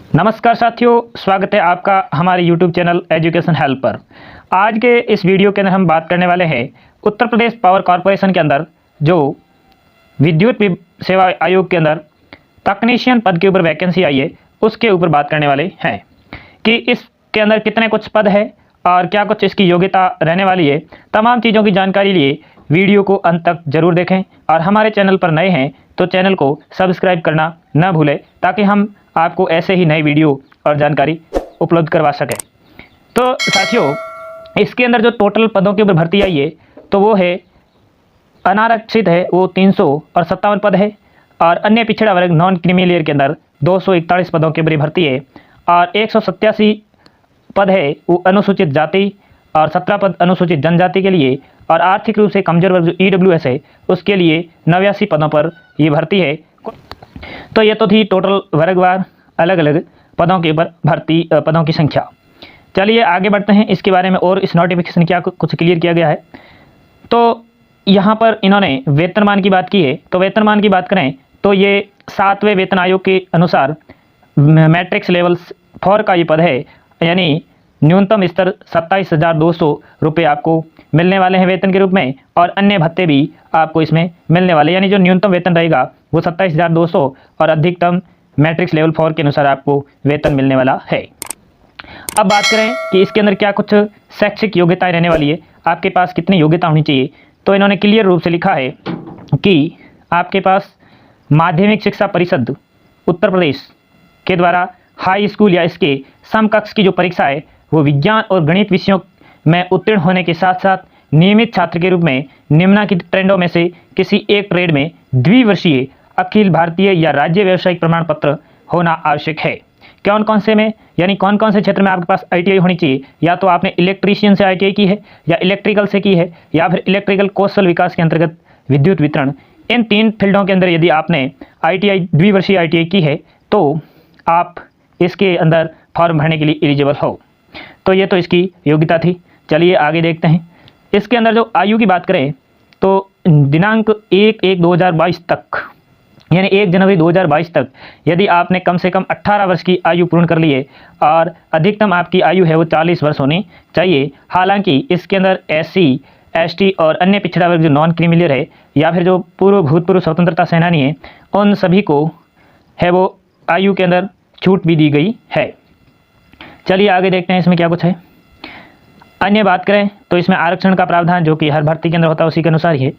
नमस्कार साथियों, स्वागत है आपका हमारे YouTube चैनल एजुकेशन हेल्प पर। आज के इस वीडियो के अंदर हम बात करने वाले हैं उत्तर प्रदेश पावर कॉरपोरेशन के अंदर जो विद्युत सेवा आयोग के अंदर तकनीशियन पद के ऊपर वैकेंसी आई है, उसके ऊपर बात करने वाले हैं कि इसके अंदर कितने कुछ पद है और क्या कुछ इसकी योग्यता रहने वाली है। तमाम चीज़ों की जानकारी लिए वीडियो को अंत तक जरूर देखें और हमारे चैनल पर नए हैं तो चैनल को सब्सक्राइब करना न भूलें ताकि हम आपको ऐसे ही नई वीडियो और जानकारी उपलब्ध करवा सकें। तो साथियों, इसके अंदर जो टोटल पदों के ऊपर भर्ती आई है तो वो है अनारक्षित है वो 357 पद है और अन्य पिछड़ा वर्ग नॉन क्रीमी लेयर के अंदर 241 पदों के ऊपर भर्ती है और 187 पद है वो अनुसूचित जाति और 17 पद अनुसूचित जनजाति के लिए और आर्थिक रूप से कमजोर वर्ग जो EWS है उसके लिए 89 पदों पर ये भर्ती है। तो ये तो थी टोटल वर्गवार अलग अलग पदों के ऊपर भर्ती पदों की संख्या। चलिए आगे बढ़ते हैं इसके बारे में और इस नोटिफिकेशन क्या कुछ क्लियर किया गया है। तो यहाँ पर इन्होंने वेतनमान की बात की है। तो वेतनमान की बात करें तो ये 7वें वेतन आयोग के अनुसार मैट्रिक्स लेवल 4 का ये पद है, यानी न्यूनतम स्तर 27,200 रुपये आपको मिलने वाले हैं वेतन के रूप में और अन्य भत्ते भी आपको इसमें मिलने वाले, यानी जो न्यूनतम वेतन रहेगा वो 27,200 और अधिकतम मैट्रिक्स लेवल 4 के अनुसार आपको वेतन मिलने वाला है। अब बात करें कि इसके अंदर क्या कुछ शैक्षिक योग्यताएं रहने वाली है, आपके पास कितनी योग्यता होनी चाहिए। तो इन्होंने क्लियर रूप से लिखा है कि आपके पास माध्यमिक शिक्षा परिषद उत्तर प्रदेश के द्वारा हाई स्कूल या इसके समकक्ष की जो परीक्षा है वो विज्ञान और गणित विषयों में उत्तीर्ण होने के साथ साथ नियमित छात्र के रूप में निम्नलिखित ट्रेंडों में से किसी एक ट्रेड में द्विवर्षीय अखिल भारतीय या राज्य व्यावसायिक प्रमाण पत्र होना आवश्यक है। कौन कौन से में, यानी कौन कौन से क्षेत्र में आपके पास ITI होनी चाहिए। या तो आपने इलेक्ट्रीशियन से ITI की है या इलेक्ट्रिकल से की है या फिर इलेक्ट्रिकल कौशल विकास के अंतर्गत विद्युत वितरण, इन 3 फील्डों के अंदर यदि आपने ITI द्विवर्षीय ITI की है तो आप इसके अंदर फॉर्म भरने के लिए एलिजिबल हो। तो ये तो इसकी योग्यता थी। चलिए आगे देखते हैं। इसके अंदर जो आयु की बात करें तो दिनांक 1/1/2022 तक, यानी 1 जनवरी 2022 तक यदि आपने कम से कम 18 वर्ष की आयु पूर्ण कर ली है और अधिकतम आपकी आयु है वो 40 वर्ष होनी चाहिए। हालांकि इसके अंदर SC ST और अन्य पिछड़ा वर्ग जो नॉन क्रीमिलियर है या फिर जो भूतपूर्व स्वतंत्रता सेनानी है उन सभी को है वो आयु के अंदर छूट भी दी गई है। चलिए आगे देखते हैं इसमें क्या कुछ है। अन्य बात करें तो इसमें आरक्षण का प्रावधान जो कि हर भर्ती के अंदर होता है उसी के अनुसार ही है।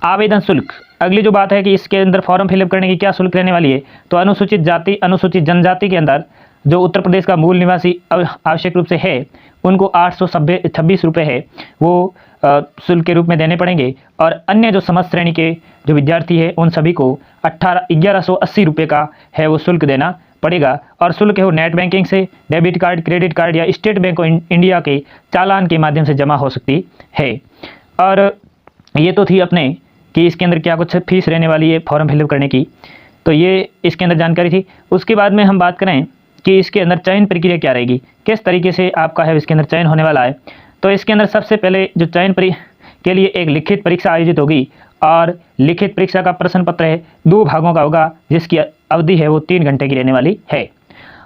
आवेदन शुल्क, अगली जो बात है कि इसके अंदर फॉर्म फिलअप करने की क्या शुल्क रहने वाली है। तो अनुसूचित जाति अनुसूचित जनजाति के अंदर जो उत्तर प्रदेश का मूल निवासी आवश्यक रूप से है उनको 826 रुपये है वो शुल्क के रूप में देने पड़ेंगे और अन्य जो समस्त श्रेणी के जो विद्यार्थी है उन सभी को 1180 रुपये का है वो शुल्क देना पड़ेगा। और शुल्क है वो नेट बैंकिंग से, डेबिट कार्ड, क्रेडिट कार्ड या स्टेट बैंक ऑफ इंडिया के चालान के माध्यम से जमा हो सकती है। और ये तो थी अपने कि इसके अंदर क्या कुछ फीस रहने वाली है फॉर्म फिलअप करने की, तो ये इसके अंदर जानकारी थी। उसके बाद में हम बात करें कि इसके अंदर चयन प्रक्रिया क्या रहेगी, किस तरीके से आपका है इसके अंदर चयन होने वाला है। तो इसके अंदर सबसे पहले जो चयन के लिए एक लिखित परीक्षा आयोजित होगी और लिखित परीक्षा का प्रश्न पत्र है 2 भागों का होगा जिसकी अवधि है वो 3 घंटे की रहने वाली है।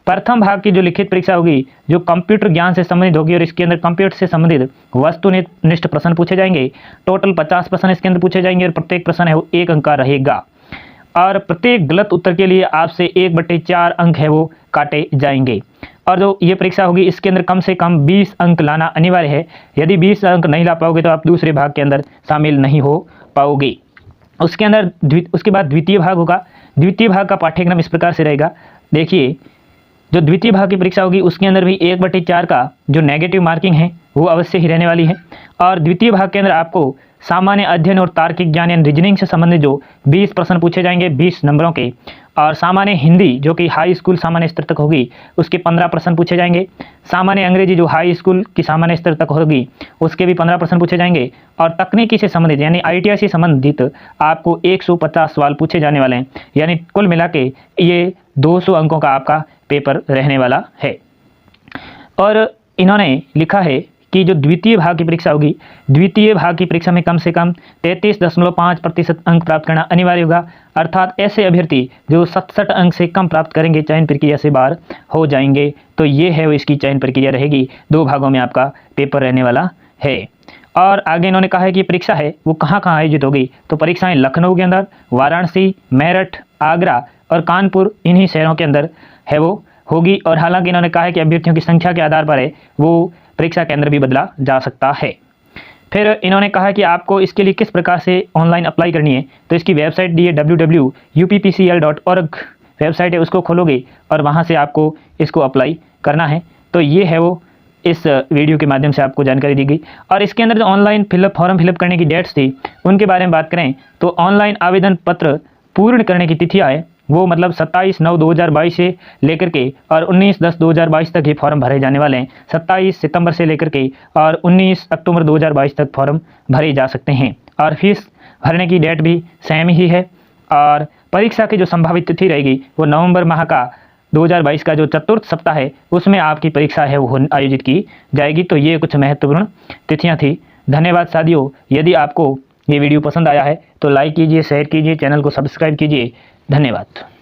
प्रथम भाग की जो लिखित परीक्षा होगी जो कंप्यूटर ज्ञान से संबंधित होगी और इसके अंदर कंप्यूटर से संबंधित वस्तुनिष्ठ प्रश्न पूछे जाएंगे। टोटल 50 प्रश्न इसके अंदर पूछे जाएंगे और प्रत्येक प्रश्न है वो 1 अंक का रहेगा और प्रत्येक गलत उत्तर के लिए आपसे 1/4 अंक है वो काटे जाएंगे। और जो ये परीक्षा होगी इसके अंदर कम से कम 20 अंक लाना अनिवार्य है। यदि 20 अंक नहीं ला पाओगे तो आप दूसरे भाग के अंदर शामिल नहीं हो पाओगे। उसके अंदर उसके बाद द्वितीय भाग होगा। द्वितीय भाग का पाठ्यक्रम इस प्रकार से रहेगा। देखिए, जो द्वितीय भाग की परीक्षा होगी उसके अंदर भी 1/4 का जो नेगेटिव मार्किंग है वो अवश्य ही रहने वाली है। और द्वितीय भाग के अंदर आपको सामान्य अध्ययन और तार्किक ज्ञान यानी रीजनिंग से संबंधित जो 20 प्रश्न पूछे जाएंगे 20 नंबरों के, और सामान्य हिंदी जो कि हाई स्कूल सामान्य स्तर तक होगी उसके 15 प्रश्न पूछे जाएंगे। सामान्य अंग्रेजी जो हाई स्कूल की सामान्य स्तर तक होगी उसके भी 15 प्रश्न पूछे जाएंगे। और तकनीकी से संबंधित यानी ITI से संबंधित आपको 150 सवाल पूछे जाने वाले हैं, यानी कुल मिला के ये 200 अंकों का आपका पेपर रहने वाला है। और इन्होंने लिखा है कि जो द्वितीय भाग की परीक्षा होगी, द्वितीय भाग की परीक्षा में कम से कम 33.5% अंक प्राप्त करना अनिवार्य होगा। अर्थात ऐसे अभ्यर्थी जो 67 अंक से कम प्राप्त करेंगे चयन प्रक्रिया से बाहर हो जाएंगे। तो ये है वो इसकी चयन प्रक्रिया रहेगी, 2 भागों में आपका पेपर रहने वाला है। और आगे इन्होंने कहा है कि परीक्षा है वो कहाँ कहाँ आयोजित होगी। तो परीक्षाएं लखनऊ के अंदर, वाराणसी, मेरठ, आगरा और कानपुर, इन्हीं शहरों के अंदर है वो होगी। और हालांकि इन्होंने कहा है कि अभ्यर्थियों की संख्या के आधार पर है वो परीक्षा केंद्र भी बदला जा सकता है। फिर इन्होंने कहा कि आपको इसके लिए किस प्रकार से ऑनलाइन अप्लाई करनी है। तो इसकी वेबसाइट दी है www.uppcl.org वेबसाइट है, उसको खोलोगे और वहाँ से आपको इसको अप्लाई करना है। तो ये है वो इस वीडियो के माध्यम से आपको जानकारी दी गई। और इसके अंदर जो ऑनलाइन फॉर्म फिलअप करने की डेट्स थी उनके बारे में बात करें तो ऑनलाइन आवेदन पत्र पूर्ण करने की तिथियाँ है वो मतलब 27/9/2022 से लेकर के और 19/10/2022 तक ये फॉर्म भरे जाने वाले हैं। 27 सितंबर से लेकर के और 19 अक्टूबर 2022 तक फॉर्म भरे जा सकते हैं। और फीस भरने की डेट भी सेम ही है। और परीक्षा की जो संभावित तिथि रहेगी वो नवंबर माह का 2022 का जो चतुर्थ सप्ताह है उसमें आपकी परीक्षा है वो आयोजित की जाएगी। तो ये कुछ महत्वपूर्ण तिथियाँ थी। धन्यवाद साथियों। यदि आपको ये वीडियो पसंद आया है तो लाइक कीजिए, शेयर कीजिए, चैनल को सब्सक्राइब कीजिए। धन्यवाद।